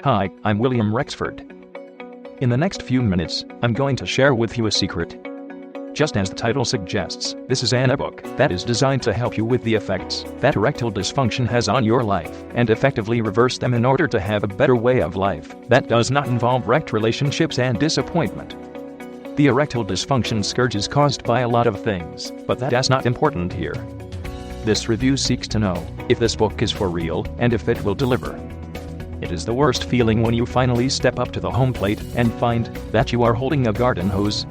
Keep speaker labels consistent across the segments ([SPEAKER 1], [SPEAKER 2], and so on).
[SPEAKER 1] Hi, I'm William Rexford. In the next few minutes, I'm going to share with you a secret. Just as the title suggests, this is an ebook that is designed to help you with the effects that erectile dysfunction has on your life and effectively reverse them in order to have a better way of life that does not involve wrecked relationships and disappointment. The erectile dysfunction scourge is caused by a lot of things, but that is not important here. This review seeks to know if this book is for real and if it will deliver. It is the worst feeling when you finally step up to the home plate and find that you are holding a garden hose.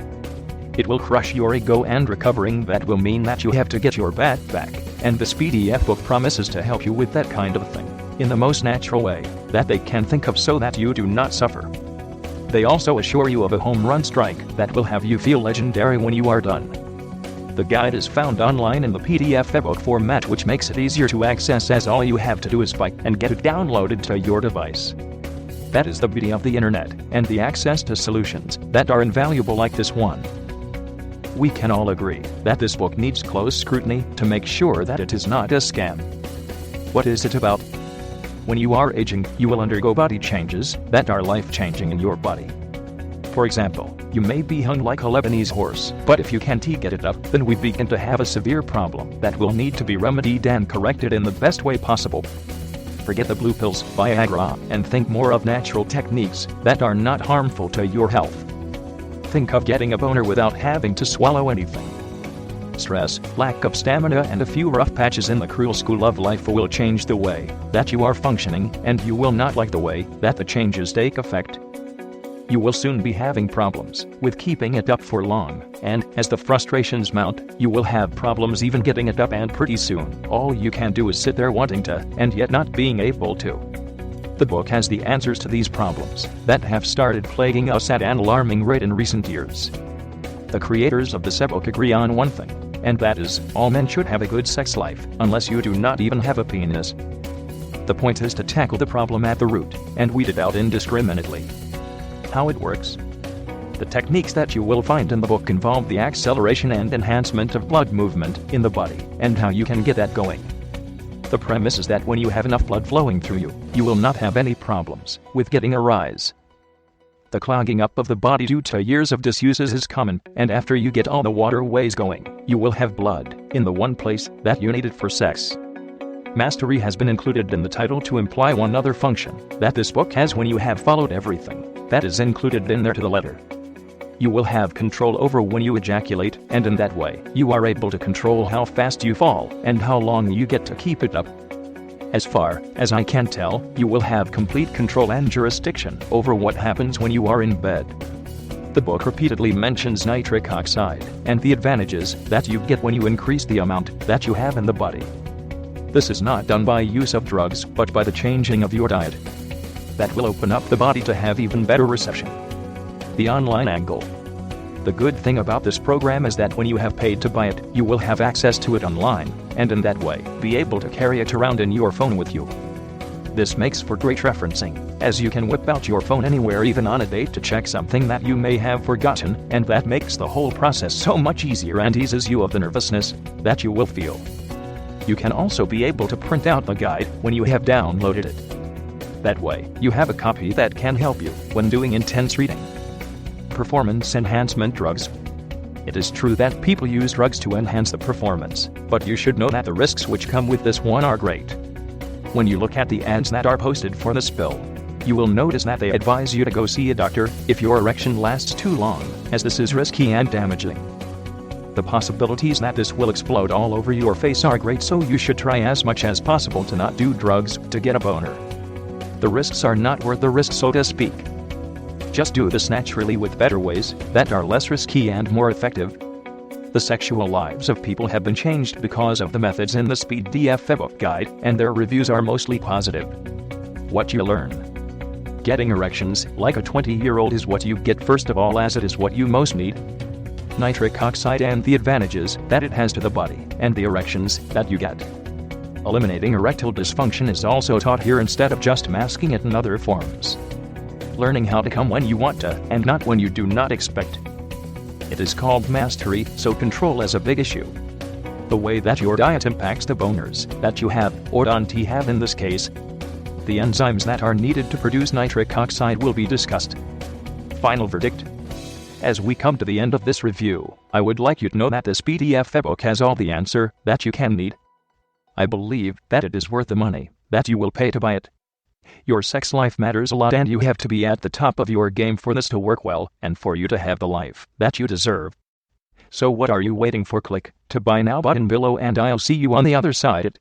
[SPEAKER 1] It will crush your ego, and recovering that will mean that you have to get your bat back, and this PDF book promises to help you with that kind of thing in the most natural way that they can think of so that you do not suffer. They also assure you of a home run strike that will have you feel legendary when you are done. The guide is found online in the PDF ebook format, which makes it easier to access, as all you have to do is buy and get it downloaded to your device. That is the beauty of the internet and the access to solutions that are invaluable like this one. We can all agree that this book needs close scrutiny to make sure that it is not a scam. What is it about? When you are aging, you will undergo body changes that are life-changing in your body. For example, you may be hung like a Lebanese horse, but if you can't get it up, then we begin to have a severe problem that will need to be remedied and corrected in the best way possible. Forget the blue pills, Viagra, and think more of natural techniques that are not harmful to your health. Think of getting a boner without having to swallow anything. Stress, lack of stamina, and a few rough patches in the cruel school of life will change the way that you are functioning, and you will not like the way that the changes take effect. You will soon be having problems with keeping it up for long, and as the frustrations mount, you will have problems even getting it up, and pretty soon, all you can do is sit there wanting to, and yet not being able to. The book has the answers to these problems that have started plaguing us at an alarming rate in recent years. The creators of this ebook agree on one thing, and that is, all men should have a good sex life, unless you do not even have a penis. The point is to tackle the problem at the root, and weed it out indiscriminately. How it works? The techniques that you will find in the book involve the acceleration and enhancement of blood movement in the body, and how you can get that going. The premise is that when you have enough blood flowing through you, you will not have any problems with getting a rise. The clogging up of the body due to years of disuses is common, and after you get all the waterways going, you will have blood in the one place that you need it for sex. Mastery has been included in the title to imply one other function that this book has when you have followed everything that is included in there to the letter. You will have control over when you ejaculate, and in that way, you are able to control how fast you fall and how long you get to keep it up. As far as I can tell, you will have complete control and jurisdiction over what happens when you are in bed. The book repeatedly mentions nitric oxide and the advantages that you get when you increase the amount that you have in the body. This is not done by use of drugs, but by the changing of your diet. That will open up the body to have even better reception. The online angle. The good thing about this program is that when you have paid to buy it, you will have access to it online, and in that way, be able to carry it around in your phone with you. This makes for great referencing, as you can whip out your phone anywhere, even on a date, to check something that you may have forgotten, and that makes the whole process so much easier and eases you of the nervousness that you will feel. You can also be able to print out the guide when you have downloaded it. That way, you have a copy that can help you when doing intense reading. Performance enhancement drugs. It is true that people use drugs to enhance the performance, but you should know that the risks which come with this one are great. When you look at the ads that are posted for this pill, you will notice that they advise you to go see a doctor if your erection lasts too long, as this is risky and damaging. The possibilities that this will explode all over your face are great, so you should try as much as possible to not do drugs to get a boner. The risks are not worth the risk, so to speak. Just do this naturally with better ways that are less risky and more effective. The sexual lives of people have been changed because of the methods in the PDF ebook guide, and their reviews are mostly positive. What you learn. Getting erections like a 20-year-old is what you get first of all, as it is what you most need. Nitric oxide and the advantages that it has to the body, and the erections that you get. Eliminating erectile dysfunction is also taught here instead of just masking it in other forms. Learning how to come when you want to, and not when you do not expect. It is called mastery, so control is a big issue. The way that your diet impacts the boners that you have, or don't have in this case. The enzymes that are needed to produce nitric oxide will be discussed. Final verdict. As we come to the end of this review, I would like you to know that this PDF ebook has all the answer that you can need. I believe that it is worth the money that you will pay to buy it. Your sex life matters a lot, and you have to be at the top of your game for this to work well and for you to have the life that you deserve. So what are you waiting for? Click to buy now button below and I'll see you on the other side.